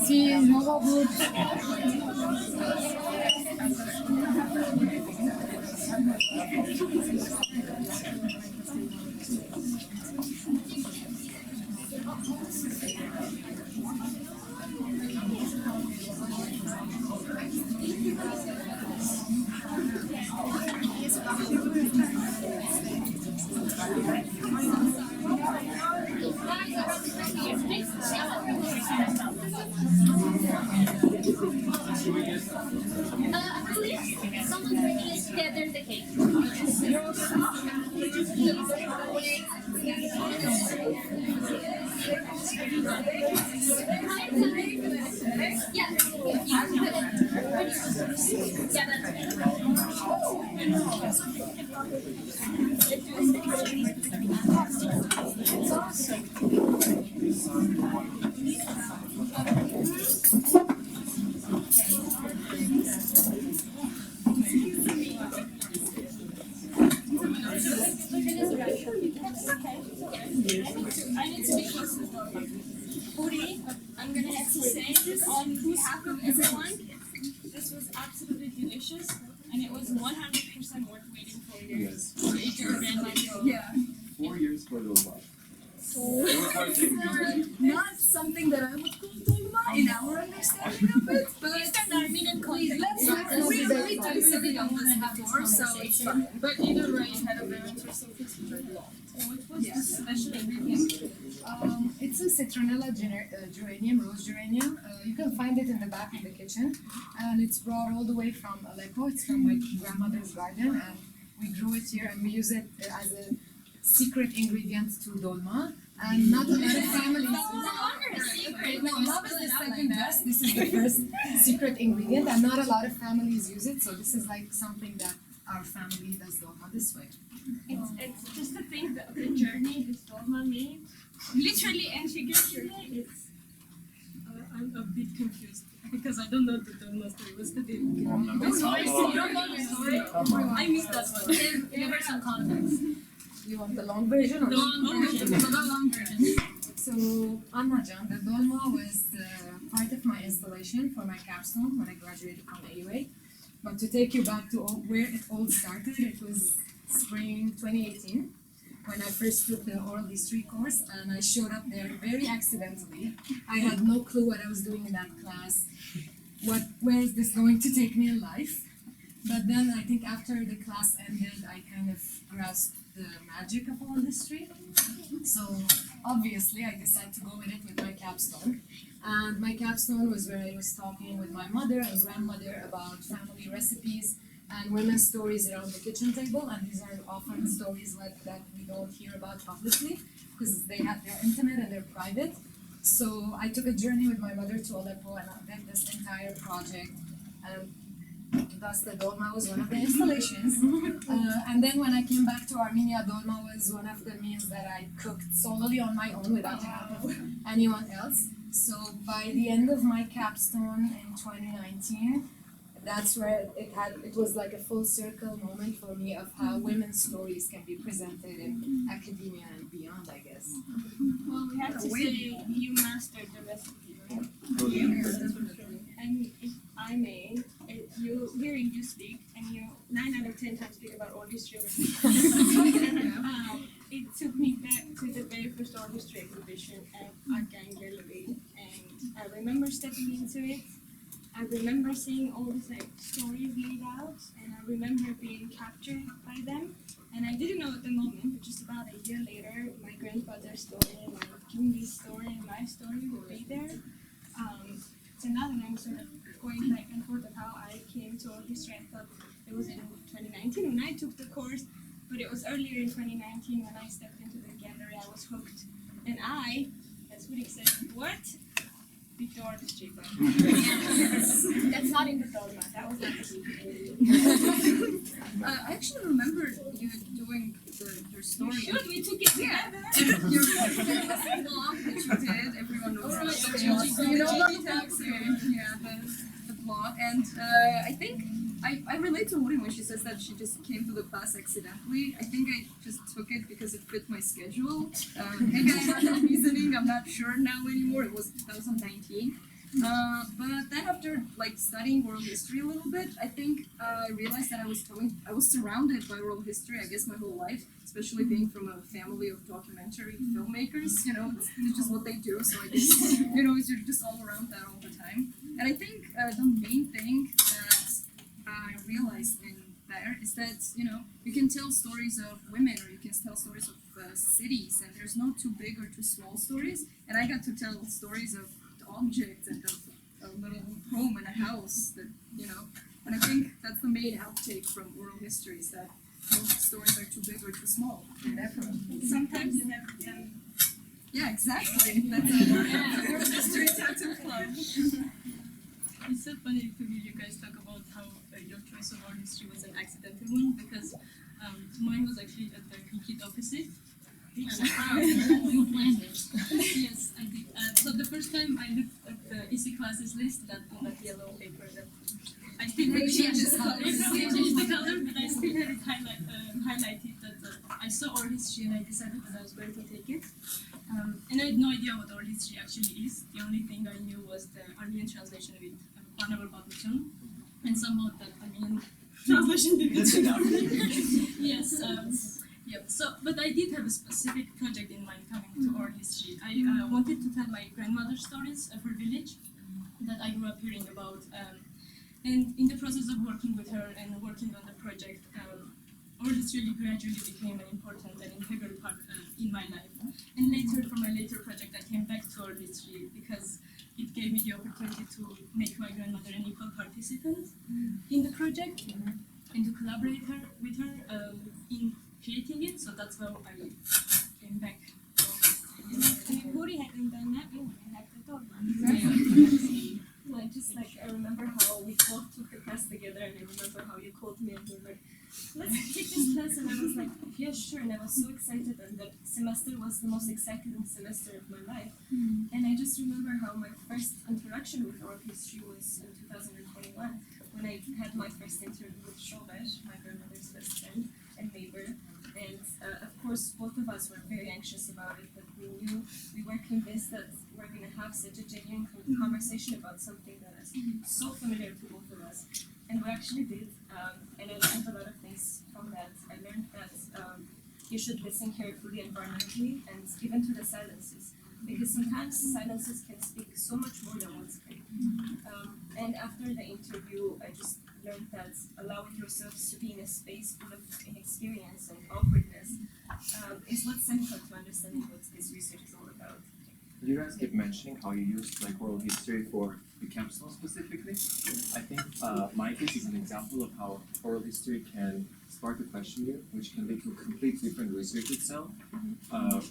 Sí, no va gut. Someone's bringing it together the cake. Yeah, I need to be close to the door. Uri, I'm gonna have to say this on behalf of everyone. This was absolutely delicious, and it was 100% worth waiting for you. Yes. To eat your grandma's roll. Yeah. 4 years for those ones. Not something that I would call dogma in our understanding of it, but we do something on this before, so it's fine. But either way, you had a very interesting piece of bread. What was the special ingredient? It's a citronella geranium, rose geranium. You can find it in the back of the kitchen, and it's brought all the way from Aleppo. It's from my grandmother's garden, and we grew it here, and we use it as a secret ingredient to dolma. And not a lot of families. No, love is the second best. This is the first secret ingredient, and not a lot of families use it. So this is like something that our family does dolma this way. It's just to think that the journey this dolma made, literally and figuratively, it's. I'm a bit confused because I don't know the dolma story. What's the deal? You don't know the story? I missed that one. give her some context. You want the long version or The long version. So, Annajan, the dolma was part of my installation for my capstone when I graduated from AUA. But to take you back to where it all started, it was spring 2018 when I first took the oral history course, and I showed up there very accidentally. I had no clue what I was doing in that class. Where is this going to take me in life? But then I think after the class ended, I kind of grasped the magic of oral history. So obviously I decided to go with it with my capstone. And my capstone was where I was talking with my mother and grandmother about family recipes and women's stories around the kitchen table. And these are often stories that we don't hear about publicly because they're intimate and they're private. So I took a journey with my mother to Aleppo, and I did this entire project. Thus, the dolma was one of the installations. And then when I came back to Armenia, dolma was one of the meals that I cooked solely on my own without the help of anyone else. So by the end of my capstone in 2019, that's where it was like a full circle moment for me of how women's stories can be presented in academia and beyond, I guess. Well, we have to say you mastered the recipe, right? And if I may, hearing you speak, and you 9 out of 10 times speak about oral history, it took me back to the very first oral history exhibition at Akian Gallery, and I remember stepping into it. I remember seeing all these stories laid out, and I remember being captured by them. And I didn't know at the moment, but just about a year later, my grandfather's story, my Kimbi's story, and my story would be there. So now that I'm sort of going back and forth of how I came to oral history, I thought it was in 2019 when I took the course, but it was earlier in 2019 when I stepped into the gallery. I was hooked, and I, as Woody said, what? Beat the oral history book. That's not in the dolma. That was not the I actually remember you doing your story. We took it together. Your vlog that you did every lot, and I think I relate to Uri when she says that she just came to the class accidentally. I think I just took it because it fit my schedule. Maybe I had no reasoning, I'm not sure now anymore. It was 2019. But then after like studying world history a little bit, I think I realized that I was surrounded by world history, I guess my whole life, especially being from a family of documentary filmmakers, you know, it's just what they do, so I guess, you know, you're just all around that all the time. And I think the main thing that I realized in there is that, you know, you can tell stories of women or you can tell stories of cities, and there's no too big or too small stories, and I got to tell stories of objects and of a little home and a house that, you know, and I think that's the main outtake from oral history is that no stories are too big or too small. Never. Sometimes you have them. Yeah, exactly. That's a oral history tattoo club. It's so funny to hear you guys talk about how your choice of art history was an accidental one, because mine was actually at the complete opposite. You planned it. Yes, I did. So the first time I looked at the easy classes list, that on that yellow paper, that I still had it. changes colors. It changed the color, but I still had it highlighted that I saw art history and I decided that I was going to take it. And I had no idea what art history actually is. The only thing I knew was the Armenian translation of it, Barnabal Babuchon, and somehow that Armenian translation didn't turn out. Yes. Yeah, so, but I did have a specific project in mind coming to art history. I wanted to tell my grandmother's stories of her village that I grew up hearing about. And in the process of working with her and working on the project, art history gradually became an important and integral part in my life. And later, for my later project, I came back to art history because it gave me the opportunity to make my grandmother an equal participant in the project and to collaborate with her in creating it, so that's how I came back. Uri hadn't done that, you would have to talk. I just like I remember how we both took the class together, and I remember how you called me and you were like, let's take this class, and I was like, yeah, sure, and I was so excited, and that semester was the most exciting semester of my life. And I just remember how my first interaction with art history was in 2021 when I had my first interview with Shobesh, my grandmother's best friend and neighbor. And of course, both of us were very anxious about it, but we were convinced that we're going to have such a genuine conversation about something that is so familiar to both of us. And we actually did, and I learned a lot of things from that. I learned that you should listen carefully and vulnerably, and even to the silences, because sometimes silences can speak so much more than words can. And after the interview, I just learned that allowing yourselves to be in a space full of inexperience and awkwardness is what's central to understanding what this research is all about. You guys keep mentioning how you used like oral history for the capstone specifically. I think my case is an example of how oral history can spark a question you, which can lead to a completely different research itself.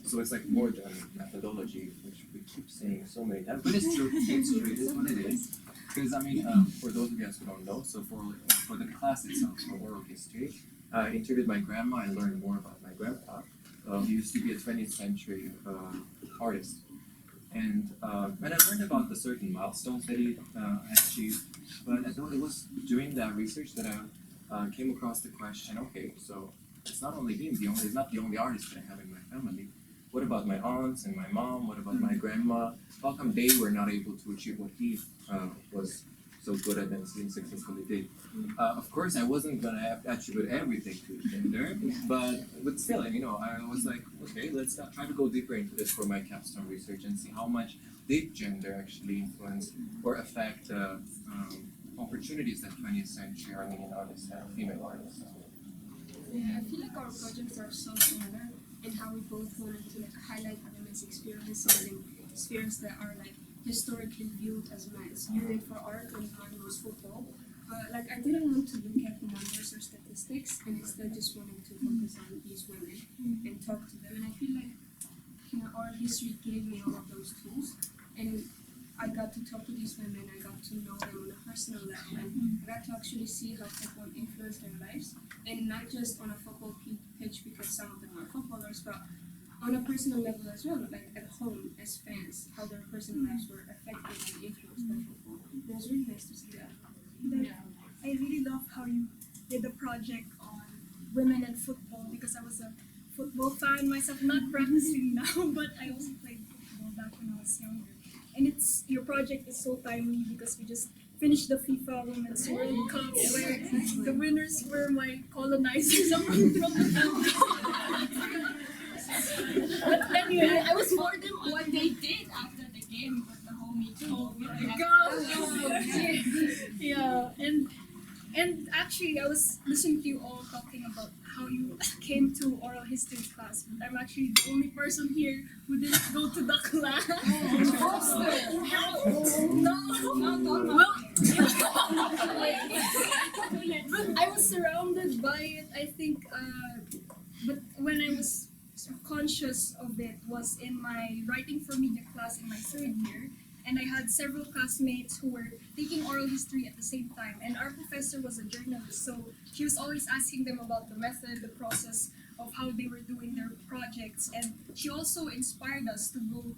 So it's like more than methodology, which we keep saying so many times, but it's true. It's true. It is what it is. Because I mean, for those of you guys who don't know, so for the class itself, for oral history, I interviewed my grandma and learned more about my grandpa. He used to be a 20th century artist. And I learned about the certain milestones that he achieved, but I thought it was during that research that I came across the question, okay, so it's not only him, he's not the only artist that I have in my family. What about my aunts and my mom? What about my grandma? How come they were not able to achieve what he was so good at and successfully did? Of course, I wasn't going to attribute everything to gender, but still, you know, I was like, okay, let's try to go deeper into this for my capstone research and see how much did gender actually influence or affect opportunities that 20th century Armenian artists have, female artists. Yeah, I feel like our projects are so similar in how we both wanted to like highlight women's experiences and spheres that are like historically viewed as masculine for art, and mine was football. But like I didn't want to look at numbers or statistics, and instead just wanted to focus on these women and talk to them. And I feel like, you know, art history gave me all of those tools, and I got to talk to these women, I got to know them on a personal level, and I got to actually see how football influenced their lives, and not just on a football pitch because some of them are footballers, but on a personal level as well, like at home as fans, how their personal lives were affected and influenced by football. It was really nice to see that. that I really love how you did a project on women and football because I was a football fan myself, not practicing now, but I also played football back when I was younger. And your project is so timely because we just finished the FIFA Women's World Cup where the winners were my colonizers from But anyway, I was for them what they did after the game with the homie too. oh my gosh! Yeah, and actually, I was listening to you all talking about how you came to oral history class, but I'm actually the only person here who didn't go to the class. No, well, but I was surrounded by it. I think, but when I was conscious of it was in my writing for media class in my third year. And I had several classmates who were taking oral history at the same time. And our professor was a journalist, so she was always asking them about the method, the process of how they were doing their projects. And she also inspired us to go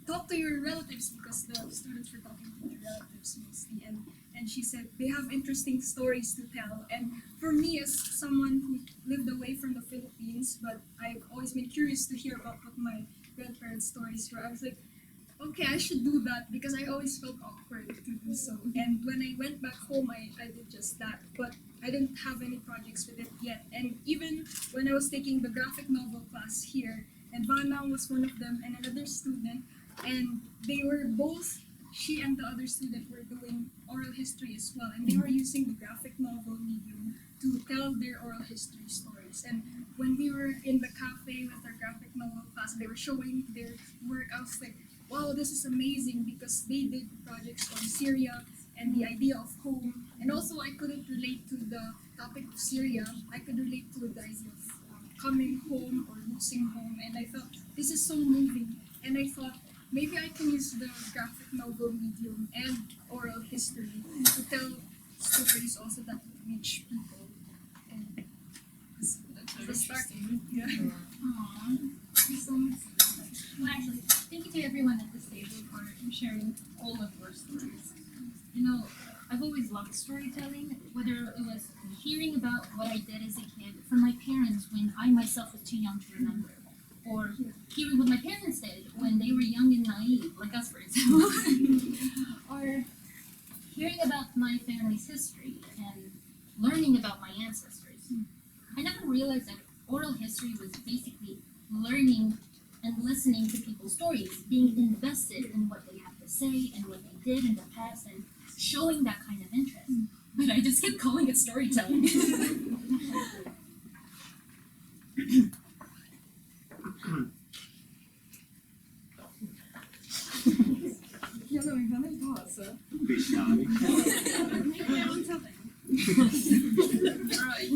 talk to your relatives because the students were talking to their relatives mostly. And she said they have interesting stories to tell. And for me, as someone who lived away from the Philippines, but I've always been curious to hear about what my grandparents' stories were, I was like, okay, I should do that because I always felt awkward to do so. And when I went back home, I did just that. But I didn't have any projects with it yet. And even when I was taking the graphic novel class here, and Vanna was one of them and another student, and they were both, she and the other student were doing oral history as well. And they were using the graphic novel medium to tell their oral history stories. And when we were in the cafe with our graphic novel class, they were showing their work. I was like, wow, this is amazing because they did projects on Syria and the idea of home. And also I couldn't relate to the topic of Syria. I could relate to the idea of coming home or losing home. And I felt this is so moving. And I thought maybe I can use the graphic novel medium and oral history to tell stories also that would reach people. And that's the start. Yeah. Aww. Thank you so much. Well, actually, thank you to everyone at this table for sharing all of your stories. You know, I've always loved storytelling, whether it was hearing about what I did as a kid from my parents when I myself was too young to remember, or hearing what my parents did when they were young and naive, like us, for example, or hearing about my family's history and learning about my ancestors. I never realized that oral history was basically learning and listening to people's stories, being invested in what they have to say and what they did in the past, and showing that kind of interest. But I just kept calling it storytelling. Alright.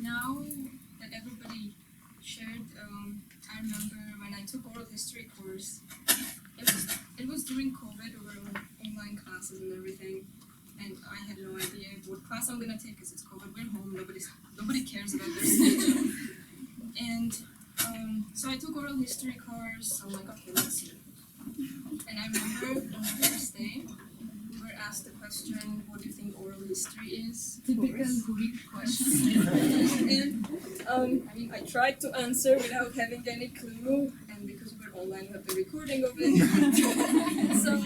Now that everybody shared, I remember when I took oral history course, it was during COVID, we were on online classes and everything, and I had no idea what class I'm gonna take because it's COVID, we're home, nobody cares about their schedule. And so I took oral history course, I'm like, okay, let's see. And I remember on the first day, we were asked the question, what do you think oral history is? Typical Greek question. And I tried to answer without having any clue, and because we're online, we have the recording of it. So,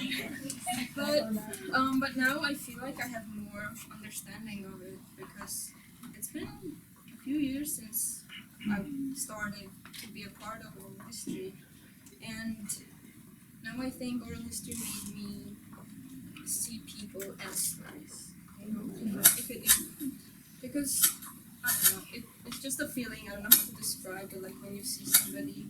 but now I feel like I have more understanding of it because it's been a few years since I started to be a part of oral history, and now I think oral history made me see people as stories. Because I don't know, it's just a feeling. I don't know how to describe it. Like when you see somebody,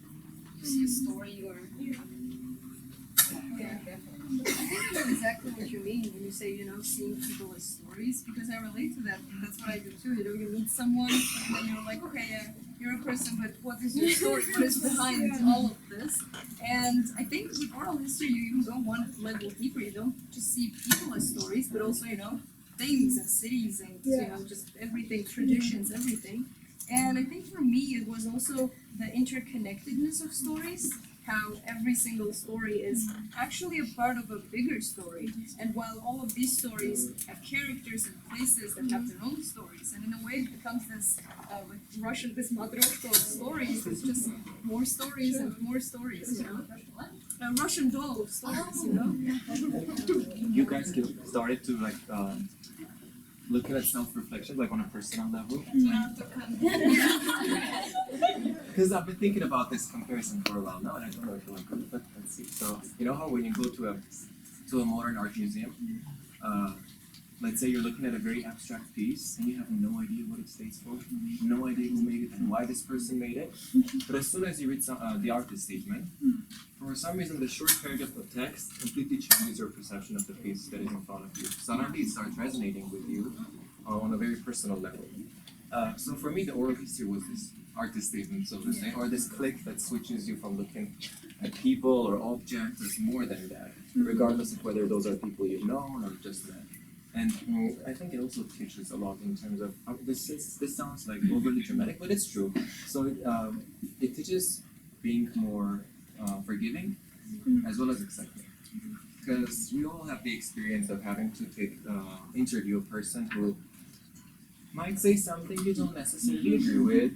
you see a story, or yeah, definitely. I think I know exactly what you mean when you say, seeing people as stories, because I relate to that, and that's what I do too. You meet someone, and then you're like, okay, yeah, you're a person, but what is your story? What is behind all of this? And I think with oral history, you even go one level deeper. You don't just see people as stories, but also, things and cities and, just everything, traditions, everything. And I think for me, it was also the interconnectedness of stories, how every single story is actually a part of a bigger story. And while all of these stories have characters and places that have their own stories, and in a way it becomes this with Russian, this matryoshka of stories. It's just more stories and more stories, you know. A Russian doll of stories, you know. You guys started to like looking at self-reflection like on a personal level. Because I've been thinking about this comparison for a while now, and I don't know if you'll agree, but let's see. So you know how when you go to a modern art museum, let's say you're looking at a very abstract piece and you have no idea what it stands for, no idea who made it and why this person made it. But as soon as you read the artist statement, for some reason the short paragraph of text completely changes your perception of the piece that is in front of you. Suddenly it starts resonating with you on a very personal level. So for me, the oral history was this artist statement, so to say, or this click that switches you from looking at people or objects as more than that, regardless of whether those are people you've known or just that. And I think it also teaches a lot in terms of this sounds like overly dramatic, but it's true. So it teaches being more forgiving as well as accepting. Because we all have the experience of having to interview a person who might say something you don't necessarily agree with,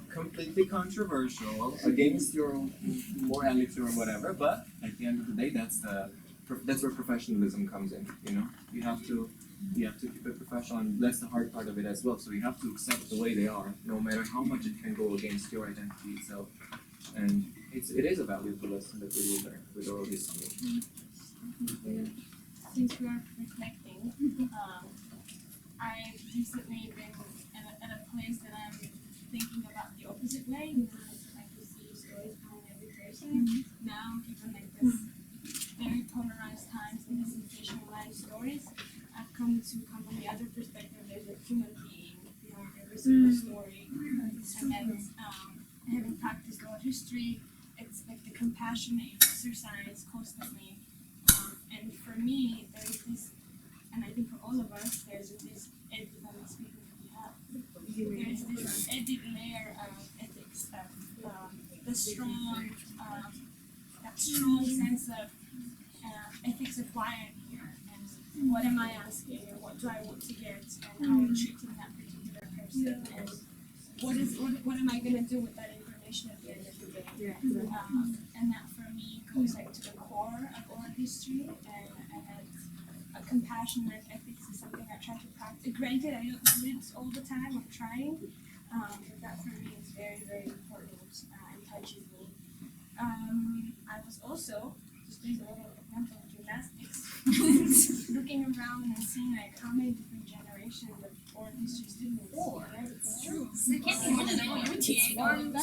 completely controversial, against your own morality or whatever, but at the end of the day, that's where professionalism comes in, you know? You have to keep it professional, and that's the hard part of it as well. So you have to accept the way they are, no matter how much it can go against your identity itself. And it is a valuable lesson that we learn with oral history. Since we are reflecting, I've recently been at a place that I'm thinking about the opposite way. You know, I like to see stories behind every person. Now, given like this very polarized times and this sensationalized stories, I've come from the other perspective. There's a human being behind every single story, and having practiced oral history, it's like the compassionate exercise constantly. And for me, there's this, and I think for all of us, there's this edit that I'm speaking on behalf. There's this edit layer of ethics, of the strong, that strong sense of ethics required here, and what am I asking, and what do I want to get, and how I'm treating that particular person, and what am I going to do with that information at the end of the day. And that for me goes like to the core of oral history, and a compassionate ethics is something I try to practice. Granted, I don't do it all the time, I'm trying, but that for me is very, very important and touches me. I was also, just doing a little mental gymnastics, looking around and seeing like how many different generations of oral history students. It's true. It can't be more than 98. 1,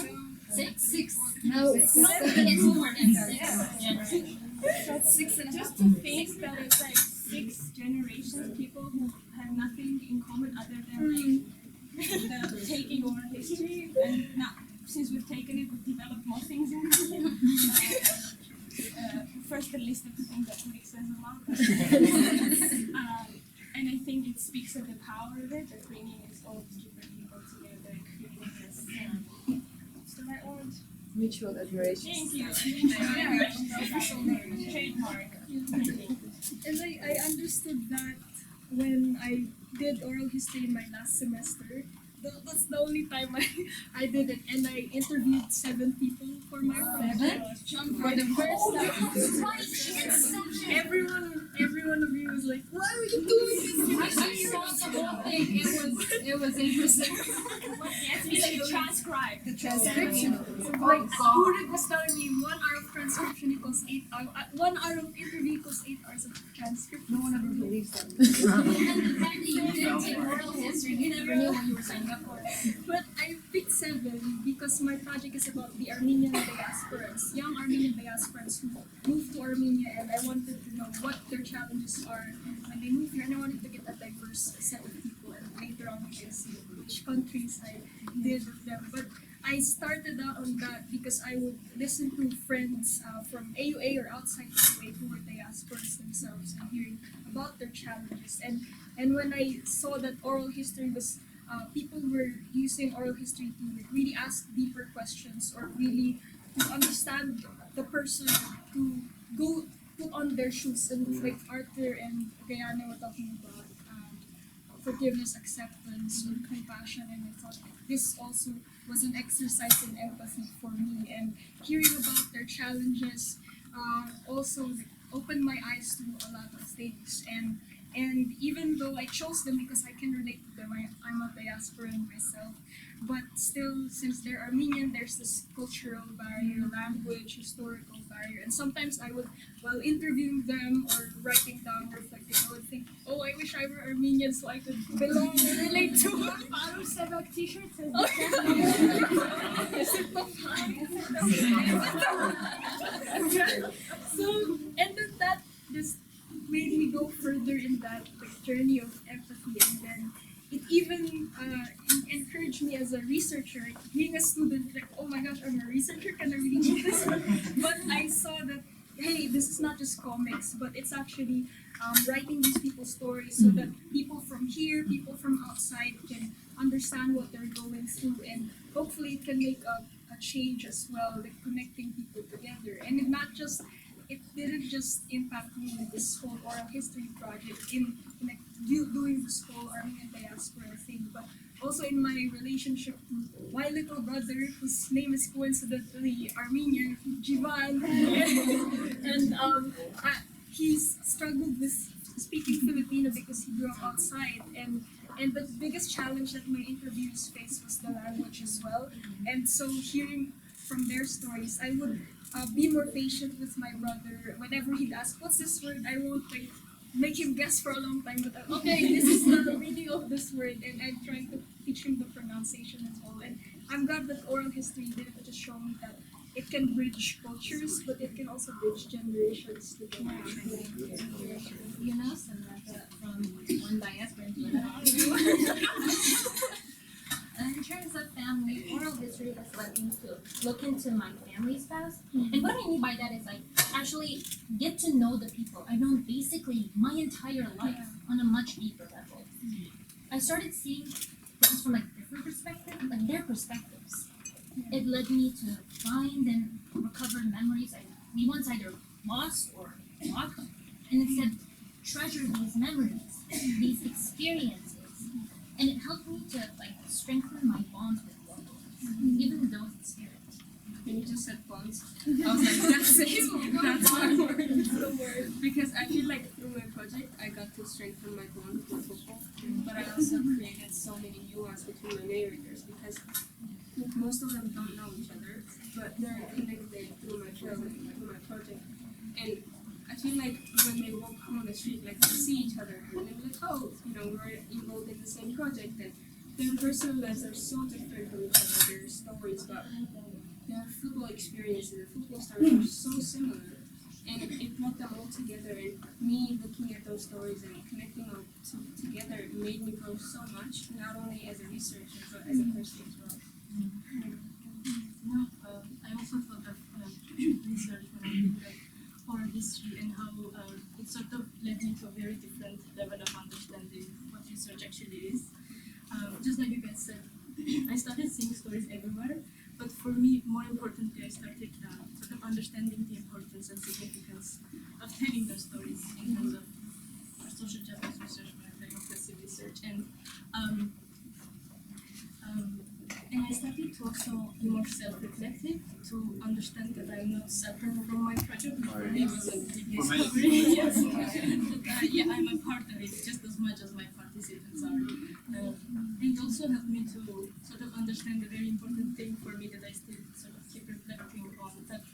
2, 6. No, it's It's more than 6. That's 6 and just to think that it's like 6 generations, people who have nothing in common other than like the taking oral history, and not since we've taken it, we've developed more things in common. First, the list of the things that Rick says a lot. And I think it speaks of the power of it, of bringing all these different people together, creating this. What's the right word? Mutual admiration. Thank you. Official name, trademark. And I understood that when I did oral history in my last semester. That's the only time I did it, and I interviewed 7 people for my project. For the first time. Everyone of you was like, "Why are you doing this?" I saw the whole thing. It was interesting. Yes, we like transcribe. The transcription. Like, Burik was telling me 1 hour of transcription equals 8 hours. 1 hour of interview equals 8 hours of transcription. No one ever believes that. And the fact that you didn't take oral history, you never knew what you were signing up for. But I picked 7 because my project is about the Armenian diasporas, young Armenian diasporas who moved to Armenia, and I wanted to know what their challenges are when they move here, and I wanted to get a diverse set of people, and later on we can see which countries I did with them. But I started out on that because I would listen to friends from AUA or outside AUA who were diasporas themselves and hearing about their challenges. And when I saw that oral history was people were using oral history to like really ask deeper questions or really to understand the person, to go put on their shoes. And like Arthur and Gayana were talking about forgiveness, acceptance, and compassion, and I thought this also was an exercise in empathy for me. And hearing about their challenges also like, opened my eyes to a lot of things. And even though I chose them because I can relate to them, I'm a diasporan myself, but still, since they're Armenian, there's this cultural barrier, language, historical barrier, and sometimes I would, while interviewing them or writing down, reflecting, I would think, oh, I wish I were Armenian so I could belong and relate to them. Follow Sebak t-shirts and So, and then that just made me go further in that like, journey of empathy, and then it even encouraged me as a researcher, being a student, like, oh my gosh, I'm a researcher, can I really do this? But I saw that, hey, this is not just comics, but it's actually writing these people's stories so that people from here, people from outside can understand what they're going through, and hopefully it can make a change as well, like connecting people together. And it didn't just impact me with this whole oral history project in like doing this whole Armenian diaspora thing, but also in my relationship to my little brother, whose name is coincidentally Armenian, Jivan, and he's struggled with speaking Filipino because he grew up outside, and the biggest challenge that my interviews faced was the language as well. And so hearing from their stories, I would be more patient with my brother. Whenever he'd ask, what's this word? I won't like make him guess for a long time, but okay, this is the meaning of this word, and I'm trying to teach him the pronunciation as well. And I'm glad that oral history didn't just show me that it can bridge cultures, but it can also bridge generations together. you know, Samantha, from one diaspora to another. In terms of family, oral history has led me to look into my family's past. And what I mean by that is like actually get to know the people. I've known basically my entire life on a much deeper level. I started seeing things from like different perspectives, like their perspectives. It led me to find and recover memories we once either lost or lost, and instead treasure these memories, these experiences. And it helped me to like strengthen my bonds with loved ones, even those in spirit. When you just said bonds, I was like, that's it. That's my word. Because I feel like through my project, I got to strengthen my bond with football. But I also created so many nuances between my narrators because most of them don't know each other, but they're connected through my film, through my project. And I feel like when they walk on the street, like they see each other, and they're like, oh, you know, we're involved in the same project, and their personal lives are so different from each other, their stories, but their football experiences, their football stories are so similar, and it brought them all together, and me looking at those stories and connecting them together made me grow so much, not only as a researcher, but as a person as well. I also thought of research when I did like oral history and how it sort of led me to a very different level of understanding what research actually is. Just like you guys said, I started seeing stories everywhere, but for me, more importantly, I started sort of understanding the importance and significance of telling those stories in terms of social justice research, democracy research, and I started to also be more self-reflective to understand that I'm not separate from my project. For me, it was a big discovery. Yes. Yeah, I'm a part of it just as much as my participants are. It also helped me to sort of understand a very important thing for me that I still sort of keep reflecting on, that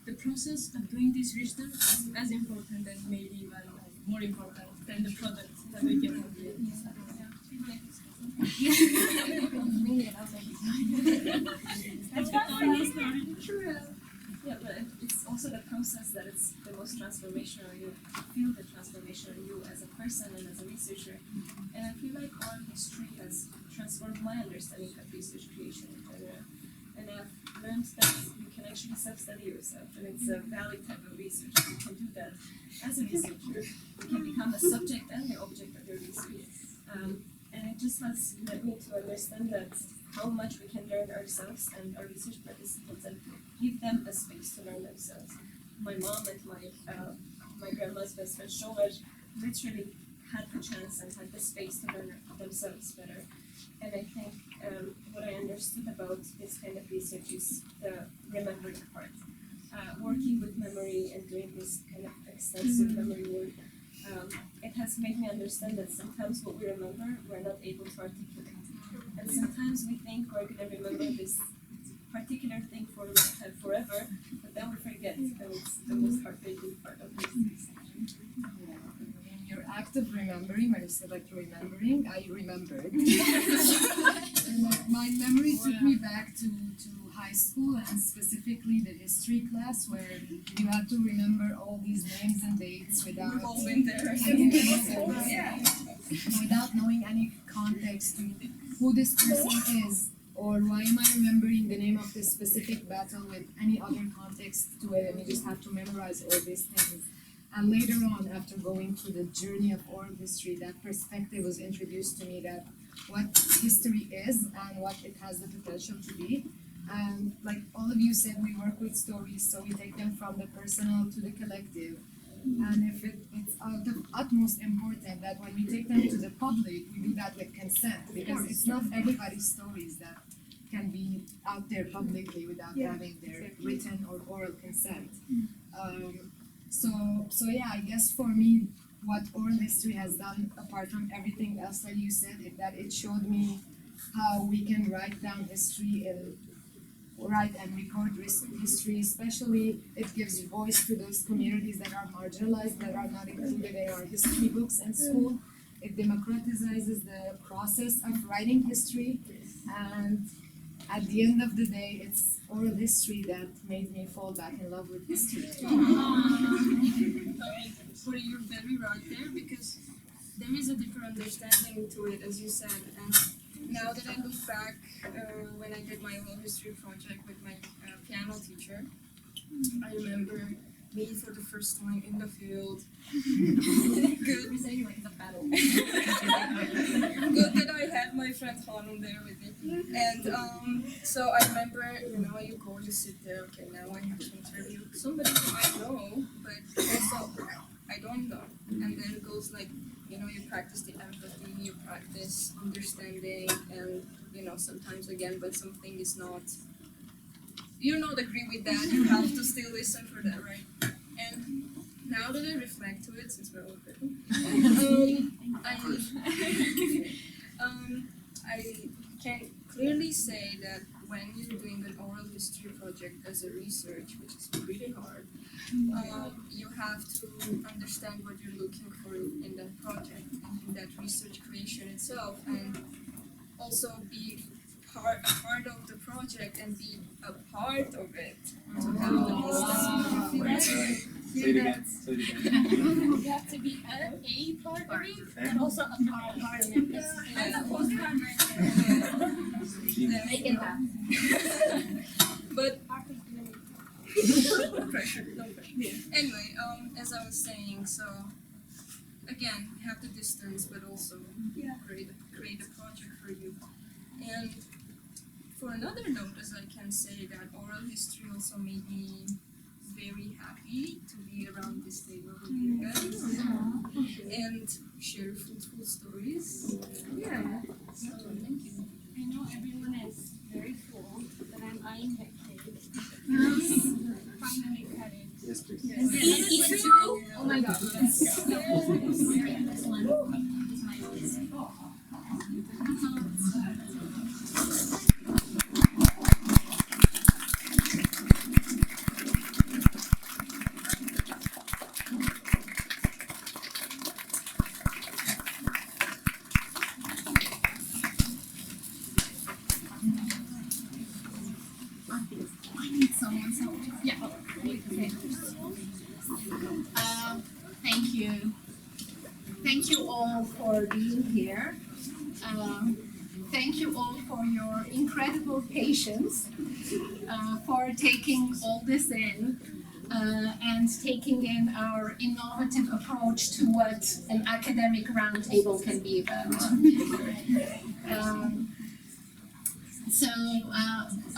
the process of doing this research is as important and maybe even more important than the product that we get at the end. That's the story. True. Yeah, but it's also the process that it's the most transformational. You feel the transformation in you as a person and as a researcher. And I feel like oral history has transformed my understanding of research creation in general. And I've learned that you can actually self-study yourself, and it's a valid type of research. You can do that as a researcher. You can become the subject and the object of your research. and it just has led me to understand that how much we can learn ourselves and our research participants and give them a space to learn themselves. My mom and my grandma's best friend Shomer literally had the chance and had the space to learn themselves better. And I think what I understood about this kind of research is the remembering part. Working with memory and doing this kind of extensive memory work, it has made me understand that sometimes what we remember, we're not able to articulate. And sometimes we think we're going to remember this particular thing for forever, but then we forget, and it's the most heartbreaking part of this research. In your act of remembering, when you said like remembering, I remembered. My memory took me back to high school, and specifically the history class, where you had to remember all these names and dates without We've all been there. without knowing any context to who this person is, or why am I remembering the name of this specific battle with any other context to it, and you just have to memorize all these things. And later on, after going through the journey of oral history, that perspective was introduced to me, that what history is and what it has the potential to be. And like all of you said, we work with stories, so we take them from the personal to the collective. And if it's of utmost important that when we take them to the public, we do that with consent, because it's not everybody's stories that can be out there publicly without having their written or oral consent. So yeah, I guess for me, what oral history has done, apart from everything else that you said, is that it showed me how we can write down history and write and record history. Especially, it gives voice to those communities that are marginalized, that are not included in our history books in school. It democratizes the process of writing history, and at the end of the day, it's oral history that made me fall back in love with history. But you're very right there, because there is a different understanding to it, as you said. And now that I look back, when I did my oral history project with my piano teacher, I remember me for the first time in the field. Good. We're saying like the battle. Good that I had my friend Hanum there with me. And so I remember, you go, you sit there, okay, now I have to interview somebody who I know, but also I don't know. And then it goes like, you practice the empathy, you practice understanding, and, sometimes again, but something is not, you not agree with that, you have to still listen for that, right? And now that I reflect to it, since we're all written, I can clearly say that when you're doing an oral history project as a research, which is pretty hard, you have to understand what you're looking for in that project, in that research creation itself, and also be a part of the project and be a part of it to have the Say it again. You have to be a part of it, and also a part of it. And a postcard Make it happen. But no pressure. Anyway, as I was saying, so again, you have the distance, but also create a project for you. And for another note, as I can say that oral history also made me very happy to be around this table with you guys and share fruitful stories. Yeah. So thank you. I know everyone is very full, but I'm eyeing my cake. Finally cut it. Yes, please. Eat two? Oh my god. This one is my Thank you. Thank you all for being here. Thank you all for your incredible patience, for taking all this in. and taking in our innovative approach to what an academic roundtable can be about. So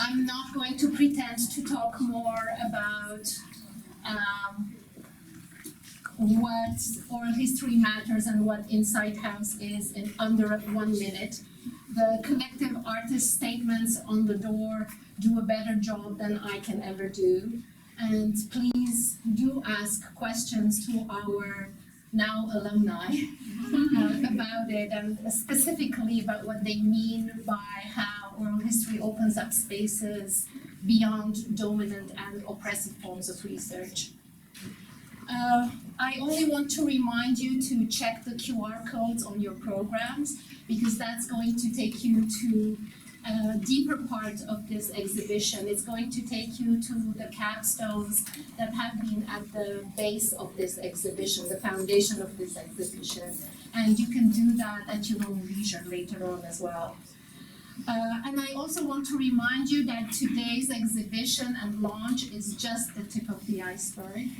I'm not going to pretend to talk more about what oral history matters and what Insight House is in under 1 minute. The collective artist statements on the door do a better job than I can ever do. And please do ask questions to our now alumni about it, and specifically about what they mean by how oral history opens up spaces beyond dominant and oppressive forms of research. I only want to remind you to check the QR codes on your programs, because that's going to take you to a deeper part of this exhibition. It's going to take you to the capstones that have been at the base of this exhibition, the foundation of this exhibition. And you can do that at your own leisure later on as well. And I also want to remind you that today's exhibition and launch is just the tip of the iceberg.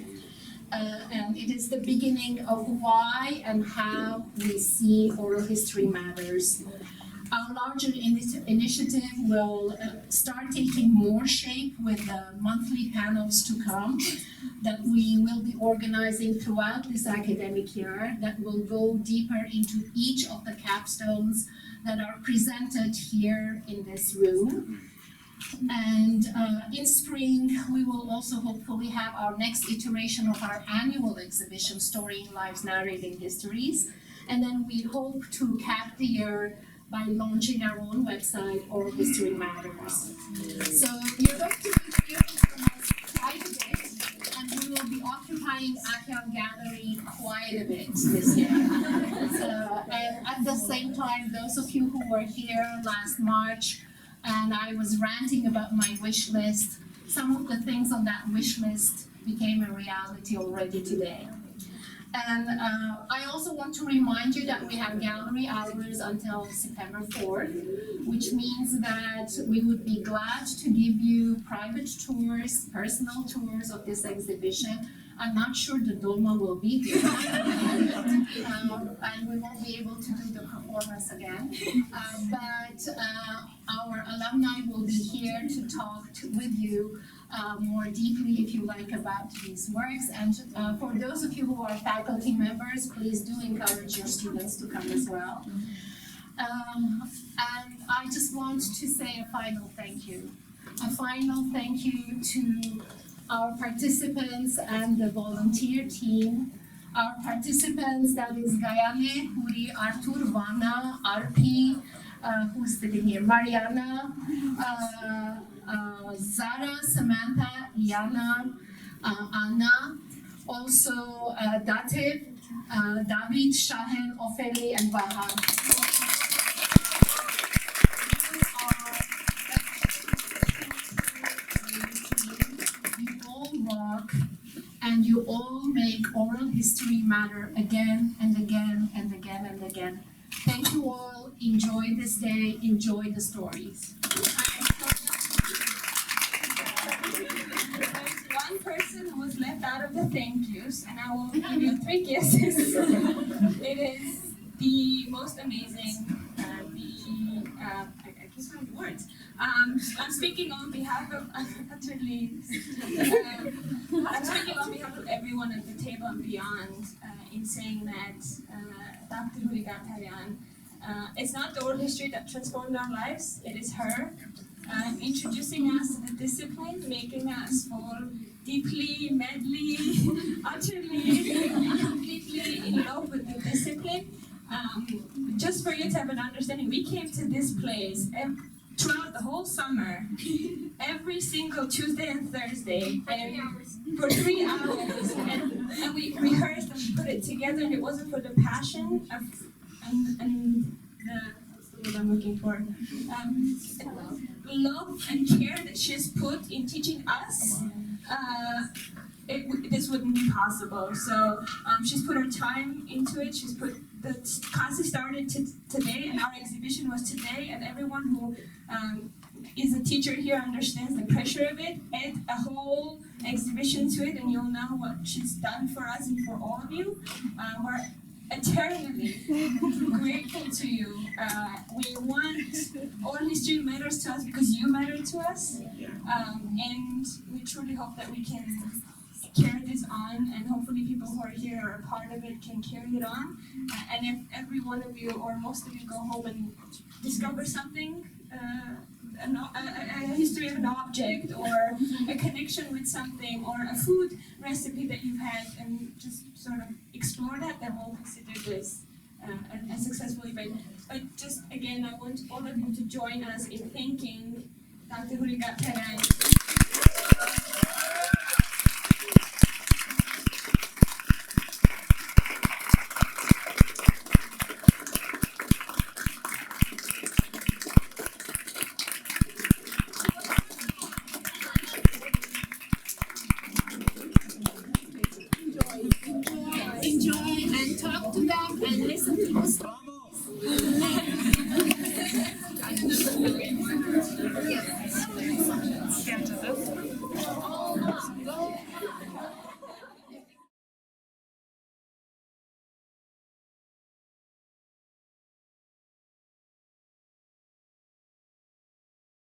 And it is the beginning of why and how we see oral history matters. Our larger initiative will start taking more shape with the monthly panels to come that we will be organizing throughout this academic year, that will go deeper into each of the capstones that are presented here in this room. And in spring, we will also hopefully have our next iteration of our annual exhibition, Storying Lives, Narrating Histories. And then we hope to cap the year by launching our own website, Oral History Matters. So you're going to be hearing from us quite a bit, and we will be occupying Akian Gallery quite a bit this year. And at the same time, those of you who were here last March, and I was ranting about my wish list, some of the things on that wish list became a reality already today. And I also want to remind you that we have gallery hours until September 4th, which means that we would be glad to give you private tours, personal tours of this exhibition. I'm not sure the Dolma will be here, and we won't be able to do the performance again. But our alumni will be here to talk with you more deeply, if you like, about these works. And for those of you who are faculty members, please do encourage your students to come as well. And I just want to say a final thank you. A final thank you to our participants and the volunteer team. Our participants, that is Gayane, Huri, Artur, Vana, Arpi, who's sitting here, Mariana, Zara, Samantha, Liana, Anna, also Dativ, David, Shahen, Ofeli, and Vahan. You all rock, and you all make oral history matter again and again and again and again. Thank you all. Enjoy this day. Enjoy the stories. There's one person who was left out of the thank yous, and I will give you 3 kisses. It is the most amazing, I can't find the words. I'm speaking on behalf of I'm speaking on behalf of everyone at the table and beyond in saying that Dr. Hurigatarian, it's not the oral history that transformed our lives, it is her introducing us to the discipline, making us fall deeply, madly, utterly, completely in love with the discipline. Just for you to have an understanding, we came to this place throughout the whole summer, every single Tuesday and Thursday, and for 3 hours, and we rehearsed and we put it together, and it wasn't for the passion of and the what I'm looking for, love and care that she's put in teaching us. This wouldn't be possible. So she's put her time into it. She's put the classes started today, and our exhibition was today. And everyone who is a teacher here understands the pressure of it. Add a whole exhibition to it, and you'll know what she's done for us and for all of you. We're eternally grateful to you. We want oral history matters to us because you matter to us, and we truly hope that we can carry this on, and hopefully people who are here are a part of it can carry it on. And if every one of you or most of you go home and discover something, a history of an object or a connection with something or a food recipe that you've had, and just sort of explore that, then we'll consider this a successful event. But just again, I want all of you to join us in thanking Dr. Huriga Perez. Enjoy and talk to them and listen to the story.